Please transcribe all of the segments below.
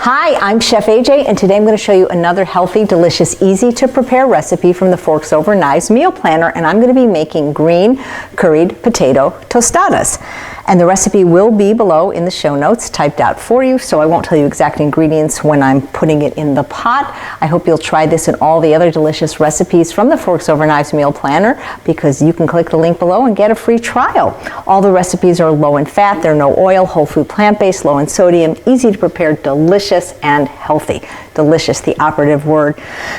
Hi, I'm Chef AJ, and today I'm going to show you another healthy, delicious, easy to prepare recipe from the Forks Over Knives meal planner, and I'm going to be making green curried potato tostadas. And the recipe will be below in the show notes typed out for you, so I won't tell you exact ingredients when I'm putting it in the pot. I hope you'll try this and all the other delicious recipes from the Forks Over Knives meal planner, because you can click the link below and get a free trial. All the recipes are low in fat, they're no oil, whole food plant-based, low in sodium, easy to prepare, delicious and healthy. Delicious, the operative word.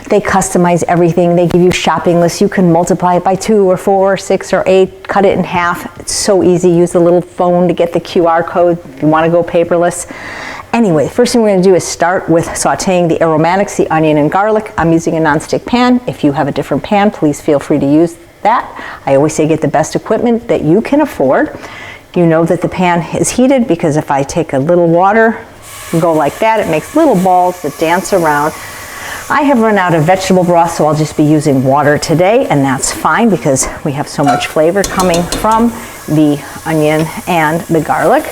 They customize everything. They give you shopping lists. You can multiply it by 2 or 4 or 6 or 8, cut it in half. It's so easy. Use the little phone to get the QR code if you want to go paperless. Anyway, first thing we're going to do is start with sauteing the aromatics, the onion and garlic. I'm using a nonstick pan. If you have a different pan, please feel free to use that. I always say get the best equipment that you can afford. You know that the pan is heated because if I take a little water and go like that, it makes little balls that dance around. I have run out of vegetable broth, so I'll just be using water today, and that's fine because we have so much flavor coming from the onion and the garlic.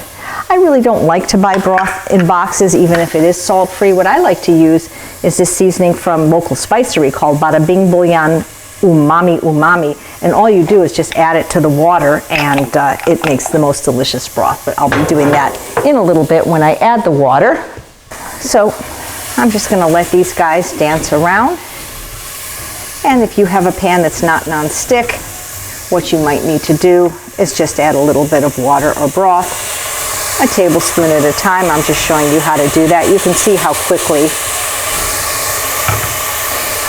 I really don't like to buy broth in boxes, even if it is salt-free. What I like to use is this seasoning from local spicery called Bada Bing Bouillon Umami, and all you do is just add it to the water, and it makes the most delicious broth. But I'll be doing that in a little bit when I add the water. So I'm just going to let these guys dance around. And if you have a pan that's not non-stick, what you might need to do is just add a little bit of water or broth, a tablespoon at a time. I'm just showing you how to do that. You can see how quickly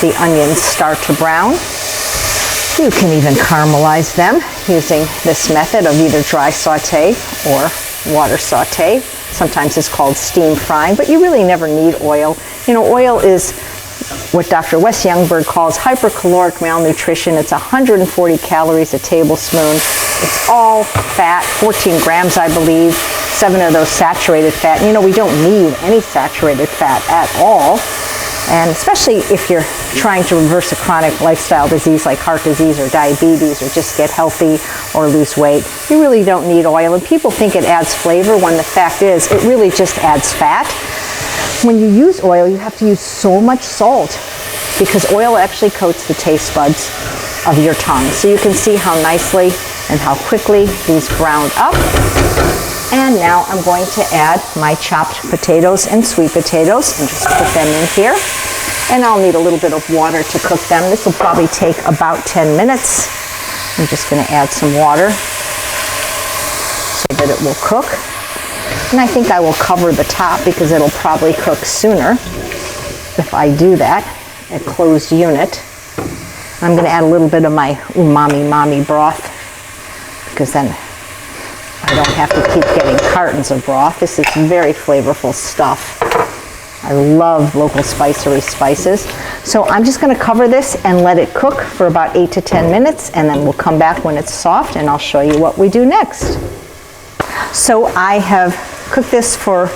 the onions start to brown. You can even caramelize them using this method of either dry saute or water saute. Sometimes it's called steam frying, but you really never need oil. You know, oil is what Dr. Wes Youngberg calls hypercaloric malnutrition. It's 140 calories a tablespoon. It's all fat, 14 grams, I believe, 7 of those saturated fat. And you know, we don't need any saturated fat at all. And especially if you're trying to reverse a chronic lifestyle disease like heart disease or diabetes, or just get healthy or lose weight, you really don't need oil. And people think it adds flavor when the fact is it really just adds fat. When you use oil, you have to use so much salt because oil actually coats the taste buds of your tongue. So you can see how nicely and how quickly these browned up. And now I'm going to add my chopped potatoes and sweet potatoes and just put them in here. And I'll need a little bit of water to cook them. This will probably take about 10 minutes. I'm just going to add some water so that it will cook. And I think I will cover the top because it'll probably cook sooner if I do that, a closed unit. I'm going to add a little bit of my umami broth because then I don't have to keep getting cartons of broth. This is very flavorful stuff. I love local spicery spices. So I'm just going to cover this and let it cook for about 8 to 10 minutes, and then we'll come back when it's soft and I'll show you what we do next. So I have cooked this for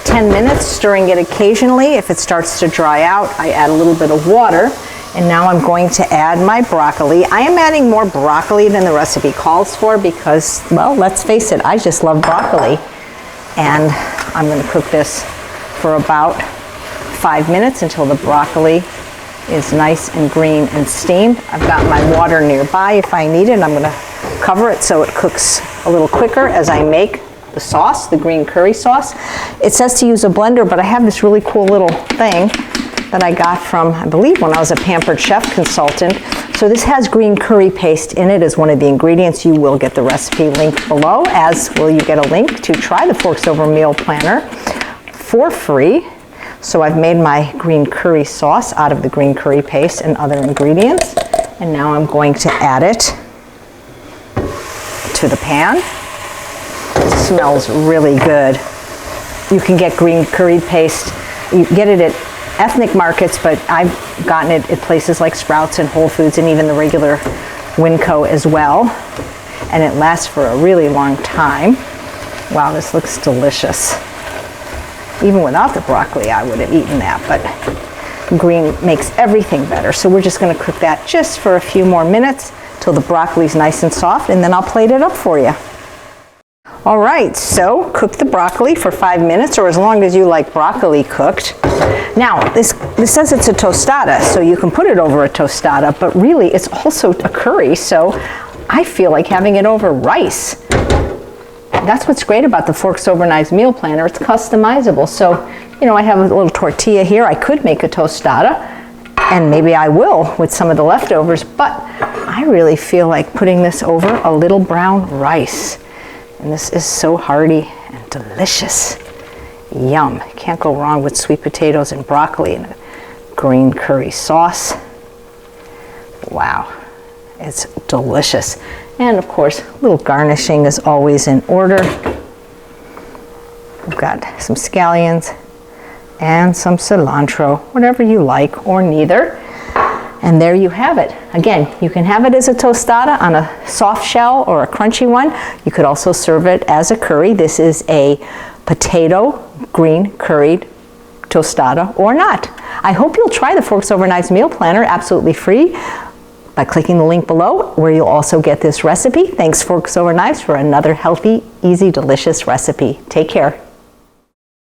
10 minutes, stirring it occasionally. If it starts to dry out, I add a little bit of water. And now I'm going to add my broccoli. I am adding more broccoli than the recipe calls for because, well, let's face it, I just love broccoli. And I'm going to cook this for about 5 minutes until the broccoli is nice and green and steamed. I've got my water nearby if I need it. I'm going to cover it so it cooks a little quicker as I make the sauce, the green curry sauce. It says to use a blender, but I have this really cool little thing that I got from, I believe, when I was a Pampered Chef consultant. So this has green curry paste in it as one of the ingredients. You will get the recipe linked below, as will you get a link to try the Forks Over meal planner for free. So I've made my green curry sauce out of the green curry paste and other ingredients. And now I'm going to add it to the pan. It smells really good. You can get green curry paste. You get it at ethnic markets, but I've gotten it at places like Sprouts and Whole Foods and even the regular Winco as well. And it lasts for a really long time. Wow, this looks delicious. Even without the broccoli, I would have eaten that, but green makes everything better. So we're just going to cook that just for a few more minutes till the broccoli's nice and soft, and then I'll plate it up for you. All right, so cook the broccoli for 5 minutes, or as long as you like broccoli cooked. Now, this says it's a tostada, so you can put it over a tostada, but really it's also a curry, so I feel like having it over rice. That's what's great about the Forks Over Knives meal planner. It's customizable. So, you know, I have a little tortilla here. I could make a tostada, and maybe I will with some of the leftovers, but I really feel like putting this over a little brown rice. And this is so hearty and delicious. Yum. Can't go wrong with sweet potatoes and broccoli and a green curry sauce. Wow. It's delicious. And of course, a little garnishing is always in order. We've got some scallions and some cilantro, whatever you like, or neither. And there you have it. Again, you can have it as a tostada on a soft shell or a crunchy one. You could also serve it as a curry. This is a potato green curried tostada or not. I hope you'll try the Forks Over Knives meal planner absolutely free by clicking the link below, where you'll also get this recipe. Thanks, Forks Over Knives, for another healthy, easy, delicious recipe. Take care.